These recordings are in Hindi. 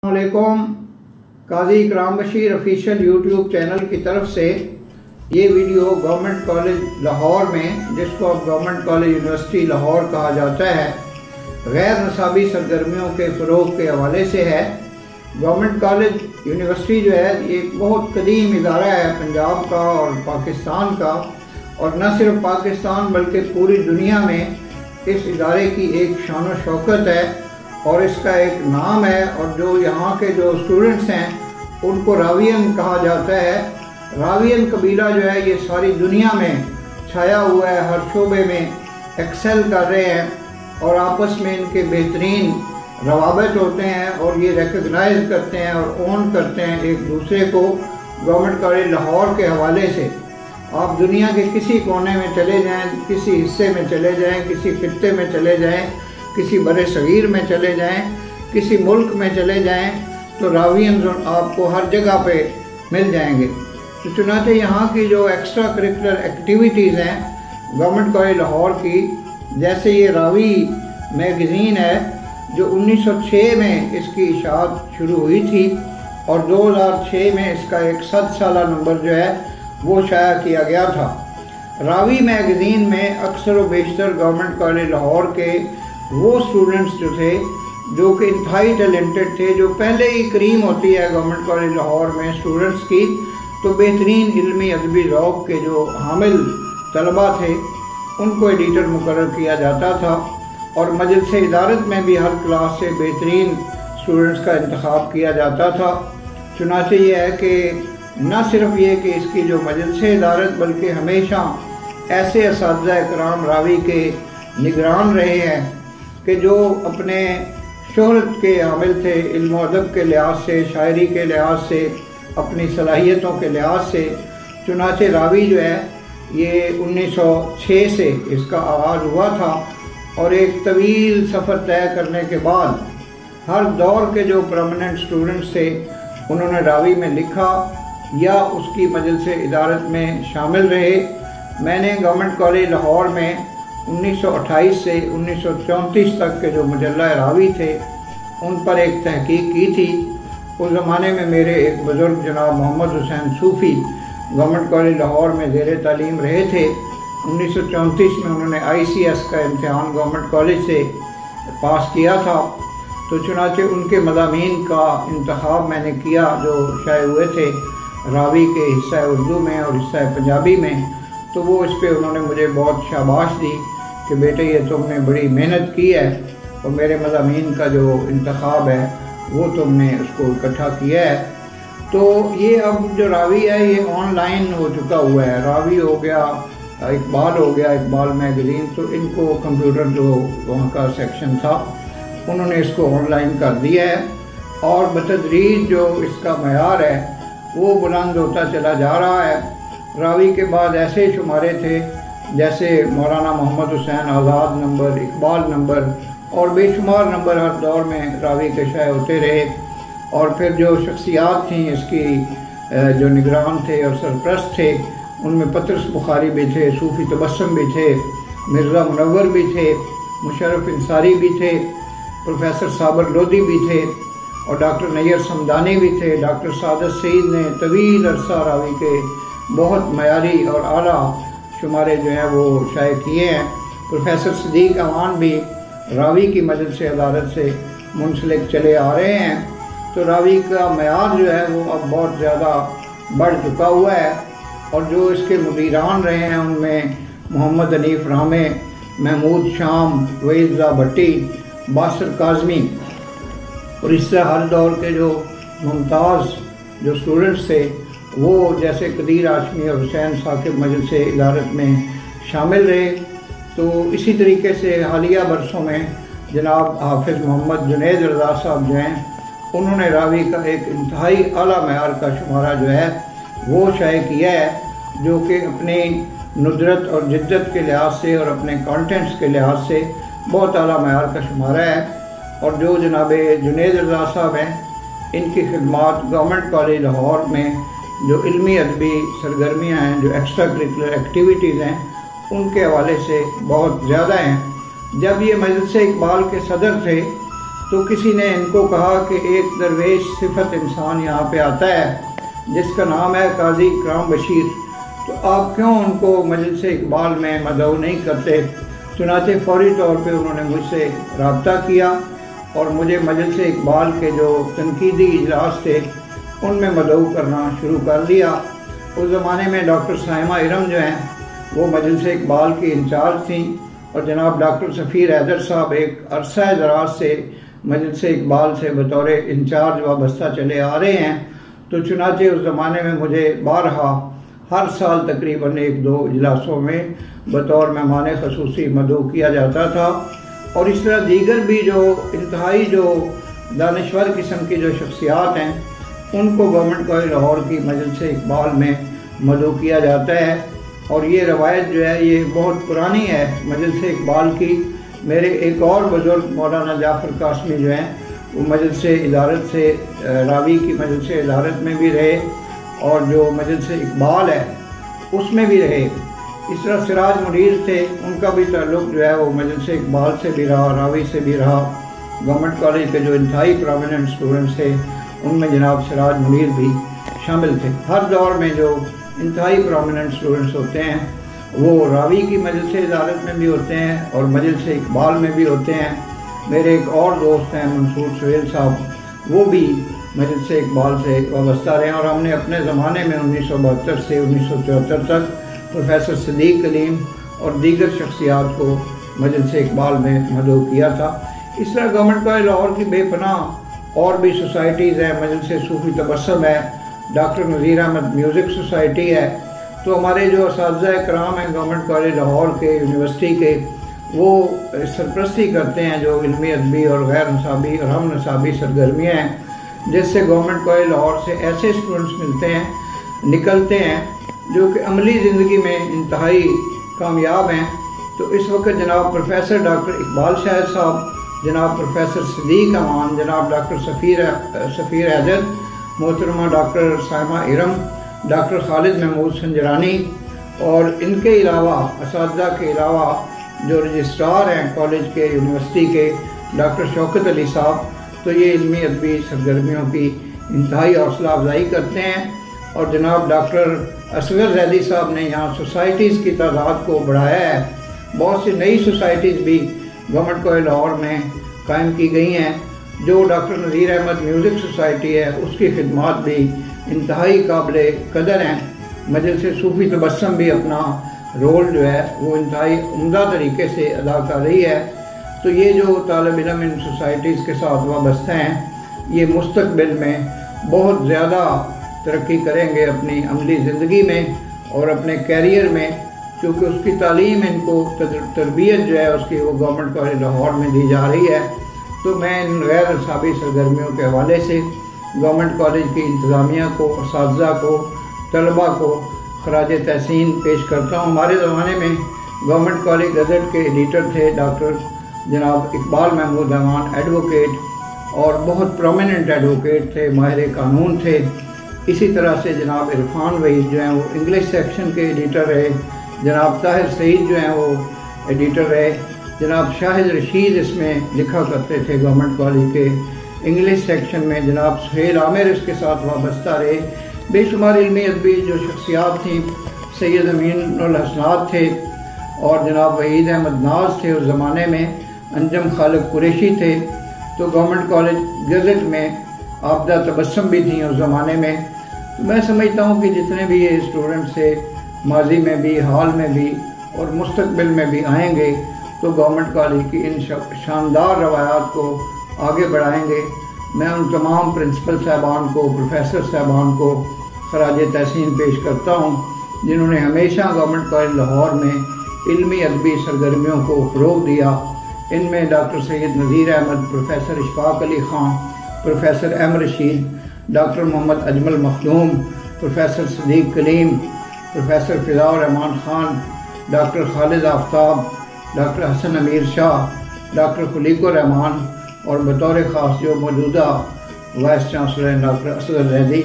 अस्सलामुअलैकुम। काजी इकराम बशीर ऑफिशियल यूट्यूब चैनल की तरफ से ये वीडियो गवर्नमेंट कॉलेज लाहौर में, जिसको अब गवर्नमेंट कॉलेज यूनिवर्सिटी लाहौर कहा जाता है, गैर नसाबी सरगर्मियों के फ़रोग़ के हवाले से है। गवर्नमेंट कॉलेज यूनिवर्सिटी जो है ये एक बहुत कदीम इदारा है पंजाब का और पाकिस्तान का, और न सिर्फ पाकिस्तान बल्कि पूरी दुनिया में इस इदारे की एक शान व शौकत है और इसका एक नाम है। और जो यहाँ के जो स्टूडेंट्स हैं उनको रावियन कहा जाता है। रावियन कबीला जो है ये सारी दुनिया में छाया हुआ है, हर शोबे में एक्सेल कर रहे हैं और आपस में इनके बेहतरीन रवाबत होते हैं और ये रिकग्नाइज करते हैं और ओन करते हैं एक दूसरे को। गवर्नमेंट कॉलेज लाहौर के हवाले से आप दुनिया के किसी कोने में चले जाएं, किसी हिस्से में चले जाएं, किसी खित्ते में चले जाएं, किसी बड़े सगीर में चले जाएं, किसी मुल्क में चले जाएं, तो रावियन आपको हर जगह पे मिल जाएंगे। तो चुनांचे यहाँ की जो एक्स्ट्रा करिकुलर एक्टिविटीज़ हैं गवर्नमेंट कॉलेज लाहौर की, जैसे ये रावी मैगज़ीन है जो 1906 में इसकी इशाअत शुरू हुई थी और 2006 में इसका एक 7 साला नंबर जो है वो शाया किया गया था। रावी मैगज़ीन में अक्सर व बेशतर गवर्नमेंट कॉलेज लाहौर के वो स्टूडेंट्स जो थे जो कि इंतहाई टैलेंटेड थे, जो पहले ही करीम होती है गवर्नमेंट कॉलेज लाहौर में स्टूडेंट्स की, तो बेहतरीन इल्मी अदबी ज़ौक़ के जो हामिल तलबा थे उनको एडिटर मुकर्रर किया जाता था और मजलिस इदारत में भी हर क्लास से बेहतरीन स्टूडेंट्स का इंतखाब किया जाता था। चुनांचे ये है कि न सिर्फ ये कि इसकी जो मजलिस इदारत बल्कि हमेशा ऐसे असातिज़ा इकराम रावी के निगरान रहे हैं कि जो अपने शोहरत के हामिल थे, इल्म अदब के लिहाज से, शायरी के लिहाज से, अपनी सलाहियतों के लिहाज से। चुनांचे रावी जो है ये 1906 से इसका आगाज़ हुआ था और एक तवील सफ़र तय करने के बाद हर दौर के जो परमानेंट स्टूडेंट्स थे उन्होंने रावी में लिखा या उसकी मजलिस इदारत में शामिल रहे। मैंने गवर्नमेंट कॉलेज लाहौर में 1928 से 1934 तक के जो मुजल्ला रावी थे उन पर एक तहकीक की थी। उस ज़माने में मेरे एक बुज़ुर्ग जनाब मोहम्मद हुसैन सूफ़ी गवर्नमेंट कॉलेज लाहौर में ज़ेर तालीम रहे थे। 1934 में उन्होंने ICS का इम्तिहान गवर्नमेंट कॉलेज से पास किया था, तो चुनांचे उनके मज़ामीन का इंतखाब मैंने किया जो शाये हुए थे रावी के हिस्सा उर्दू में और हिस्सा पंजाबी में। तो वो इस पर उन्होंने मुझे बहुत शाबाश दी कि बेटे ये तुमने बड़ी मेहनत की है और मेरे मज़ामीन का जो इंतखाब है वो तुमने उसको इकट्ठा किया है। तो ये अब जो रावी है ये ऑनलाइन हो चुका हुआ है। रावी हो गया, इकबाल हो गया, इकबाल मैगज़ीन, तो इनको कंप्यूटर जो वहाँ का सेक्शन था उन्होंने इसको ऑनलाइन कर दिया है और बतदरीज जो इसका मयार है वो बुलंद होता चला जा रहा है। रावी के बाद ऐसे शुमारे थे जैसे मौलाना मोहम्मद हुसैन आज़ाद नंबर, इकबाल नंबर और बेशुमार नंबर हर दौर में रावी के शाये होते रहे। और फिर जो शख्सियात थीं इसकी जो निगरान थे और सरप्रस्त थे उनमें पतरस बुखारी भी थे, सूफ़ी तबस्सुम भी थे, मिर्ज़ा मुनव्वर भी थे, मुशर्रफ इंसारी भी थे, प्रोफेसर साबर लोधी भी थे और डॉक्टर नैयर समदानी भी थे। डॉक्टर सादत सईद ने तवील अरसा रावी के बहुत मयारी और आला शुमारे जो हैं वो शाये किए हैं। प्रोफेसर सदीक अवान भी रावी की मजलिस इदारत से मुंसलिक चले आ रहे हैं। तो रावी का मयार जो है वो अब बहुत ज़्यादा बढ़ चुका हुआ है और जो इसके मुदीरान रहे हैं उनमें मोहम्मद हनीफ रामे, महमूद शाम, वहीदा भट्टी, बासर काज़मी और इससे हर दौर के जो मुमताज़ जो स्टूडेंट्स थे वो जैसे कदीर आशमी और हुसैन साकिब मजलिस इदारत में शामिल रहे। तो इसी तरीके से हालिया बरसों में जनाब हाफिज़ मोहम्मद जुनैद रज़ा साहब जो हैं उन्होंने रावी का एक इंतहाई आला मयार का शुमारा जो है वो शाये किया है, जो कि अपनी नुदरत और जिद्दत के लिहाज से और अपने कंटेंट्स के लिहाज से बहुत आला मयार का शुमारा है। और जो जनाब जुनैद रज़ा साहब हैं इनकी खिदमात गवर्नमेंट कॉलेज लाहौर में जो इल्मी अदबी सरगर्मियाँ हैं, जो एक्स्ट्रा करिकुलर एक्टिविटीज़ हैं, उनके हवाले से बहुत ज़्यादा हैं। जब ये मजलिस इकबाल के सदर थे तो किसी ने इनको कहा कि एक दरवेश सिफत इंसान यहाँ पे आता है जिसका नाम है काजी इकराम बशीर, तो आप क्यों उनको मजलिस इकबाल में मदऊ नहीं करते। चुनाचे फौरी तौर पे उन्होंने मुझसे रब्ता किया और मुझे मजलिस इकबाल के जो तनकीदी इजलास थे उनमें मदऊ करना शुरू कर दिया। उस ज़माने में डॉक्टर साइमा इरम जो हैं वो मजलिस इकबाल की इंचार्ज थी और जनाब डॉक्टर सफ़ीर हैदर साहब एक अरसा दराज से मजलिस इकबाल से बतौर इंचार्ज वाबस्ता चले आ रहे हैं। तो चुनाचे उस ज़माने में मुझे बारहा हर साल तकरीबन 1-2 इजलासों में बतौर मेहमान खसूसी मदऊ किया जाता था। और इस तरह दीगर भी जो इंतहाई जो दानिश्वर किस्म की जो शख्सियात हैं उनको गवर्नमेंट कॉलेज लाहौर की मजलिस इकबाल में मदऊ किया जाता है। और ये रवायत जो है ये बहुत पुरानी है मजलिस इकबाल की। मेरे एक और बुजुर्ग मौलाना जाफ़र कासमी जो हैं वो मजलिस इदारत से रावी की मजलिस इदारत में भी रहे और जो मजलिस इकबाल है उसमें भी रहे। इस तरह सिराज मुनीर थे, उनका भी ताल्लुक़ जो है वो मजलिस इकबाल से भी रहा, रावी से भी रहा। गवर्नमेंट कॉलेज के जो इंतहाई प्रोमिनेंट स्टूडेंट्स थे उनमें जनाब सिराज मुनीर भी शामिल थे। हर दौर में जो इंतहाई प्रोमिनेंट स्टूडेंट्स होते हैं वो रावी की मजलिस इदारत में भी होते हैं और मजलिस इकबाल में भी होते हैं। मेरे एक और दोस्त हैं मंसूर सुहेल साहब, वो भी मजलिस इकबाल से वाबस्ता रहे और हमने अपने ज़माने में 1972 से 1974 तक प्रोफेसर सदीक कलीम और दीगर शख्सियात को मजलिस इकबाल में मदऊ किया था। इस तरह गवर्नमेंट कॉलेज लाहौर की बेपनाह और भी सोसाइटीज़ हैं। मजलिस सूफ़ी तबस्सुम है, डॉक्टर नज़ीर अहमद म्यूज़िक सोसाइटी है। तो हमारे जो असातिज़ा कराम हैं गवर्नमेंट कॉलेज लाहौर के यूनिवर्सिटी के, वो सरपरस्ती करते हैं जो इल्मी अदबी और गैर नसाबी और हम नसाबी सरगर्मियाँ हैं जिससे गवर्नमेंट कॉलेज लाहौर से ऐसे स्टूडेंट्स मिलते हैं निकलते हैं जो कि अमली ज़िंदगी में इंतहाई कामयाब हैं। तो इस वक्त जनाब प्रोफेसर डॉक्टर इकबाल शाहिद साहब, जनाब प्रोफेसर सदीक अमान, जनाब डॉक्टर सफ़ीर हैदर, मोहतरमा डॉक्टर साइमा इरम, डॉक्टर खालिद महमूद संजरानी और इनके अलावा असातिज़ा के अलावा जो रजिस्ट्रार हैं कॉलेज के यूनिवर्सिटी के डॉक्टर शौकत अली साहब, तो ये इल्मी अदबी सरगर्मियों की इंतहाई हौसला अफजाई करते हैं। और जनाब डॉक्टर असगर जैदी साहब ने यहाँ सोसाइटीज़ की तादाद को बढ़ाया है। बहुत सी नई सोसाइटीज़ भी गवर्नमेंट कॉलेज लाहौर में कायम की गई हैं। जो डॉक्टर नज़ीर अहमद म्यूज़िक सोसाइटी है उसकी खिदमात भी इंतहाई काबिल कदर हैं। मजलिस सूफ़ी तबस्सुम भी अपना रोल जो है वो इंतहाई उम्दा तरीके से अदा कर रही है। तो ये जो तालिब इल्म इन सोसाइटीज़ के साथ वाबस्ता हैं ये मुस्तक़बिल में बहुत ज़्यादा तरक्की करेंगे अपनी अमली ज़िंदगी में और अपने कैरियर में, क्योंकि उसकी तालीम इनको तरबियत जो है उसकी वो गवर्नमेंट कॉलेज लाहौर में दी जा रही है। तो मैं इन गैर नसाबी सरगर्मियों के हवाले से गवर्नमेंट कॉलेज की इंतज़ामिया को, असातिज़ा को, तलबा को खराज तहसीन पेश करता हूँ। हमारे ज़माने में गवर्नमेंट कॉलेज गज़ट के एडिटर थे डॉक्टर जनाब इकबाल महमूद रहमान, एडवोकेट और बहुत प्रोमिनेंट एडवोकेट थे, माहिर कानून थे। इसी तरह से जनाब इरफान वहीद जो हैं वो इंग्लिश सेक्शन के एडिटर रहे, जनाब ताहिर सईद जो हैं वो एडिटर रहे, जनाब शाहिद रशीद इसमें लिखा करते थे गवर्नमेंट कॉलेज के इंग्लिश सेक्शन में, जनाब सुहेल आमिर इसके साथ वाबस्ता रहे। बेशुमार इल्मी अदबी जो शख्सियात थी, सैयद अमीनुल हसनात थे और जनाब वहीद अहमद नाज थे उस ज़माने में, अंजम खालिद कुरैशी थे। तो गवर्नमेंट कॉलेज गज़ट में आबदा तबस्सुम भी थी उस ज़माने में। तो मैं समझता हूँ कि जितने भी ये स्टूडेंट्स थे माजी में भी, हाल में भी और मुस्तक़बिल में भी आएंगे तो गवर्नमेंट कॉलेज की इन शानदार रवायात को आगे बढ़ाएंगे। मैं उन तमाम प्रिंसिपल साहबान को, प्रोफेसर साहबान को खराज तहसीन पेश करता हूँ जिन्होंने हमेशा गवर्नमेंट कॉलेज लाहौर में इल्मी अदबी सरगर्मियों को फ़रोग़ दिया। इनमें doctor Syed Nazir Ahmad, professor Ishfaq Ali Khan, professor M Rashid, doctor Mohammad Ajmal Makhdoom, professor Sadiq Kaleem, professor Fizaur Rahman Khan, doctor Khalid Aftab, doctor Hasan Amir Shah, doctor खलीकुर Rahman और बतौर ख़ास जो मौजूदा वाइस चांसलर हैं डॉक्टर असगर जैदी,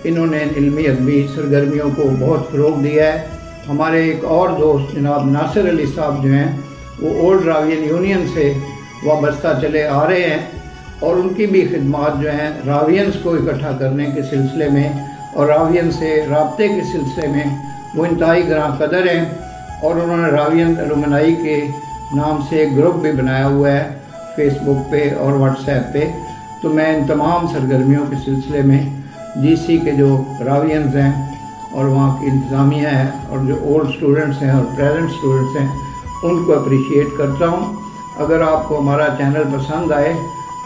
इन्होंने इल्मी अदबी सरगर्मियों को बहुत फ़रोग़ दिया है। हमारे एक और दोस्त जनाब नासिर अली साहब जो हैं वो ओल्ड रावियन यूनियन से वाबस्ता चले आ रहे हैं और उनकी भी खिदमात जो हैं रावियंस को इकट्ठा करने के सिलसिले में और रावियन से रब्ते के सिलसिले में वो इंतहाई ग्रां कदर हैं। और उन्होंने रावियन एलुमनाई के नाम से एक ग्रुप भी बनाया हुआ है फेसबुक पे और व्हाट्सएप पे। तो मैं इन तमाम सरगर्मियों के सिलसिले में जीसी के जो रावियंस हैं और वहाँ की इंतज़ामिया है और जो ओल्ड स्टूडेंट्स हैं और प्रेजेंट स्टूडेंट्स हैं उनको अप्रिशिएट करता हूँ। अगर आपको हमारा चैनल पसंद आए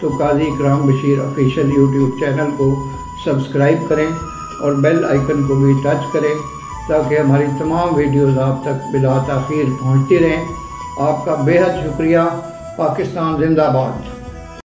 तो काजी इकराम बशीर ऑफिशियल यूट्यूब चैनल को सब्सक्राइब करें और बेल आइकन को भी टच करें ताकि हमारी तमाम वीडियोज़ आप तक बिला ताख़ीर पहुँचती रहें। आपका बेहद शुक्रिया। पाकिस्तान जिंदाबाद।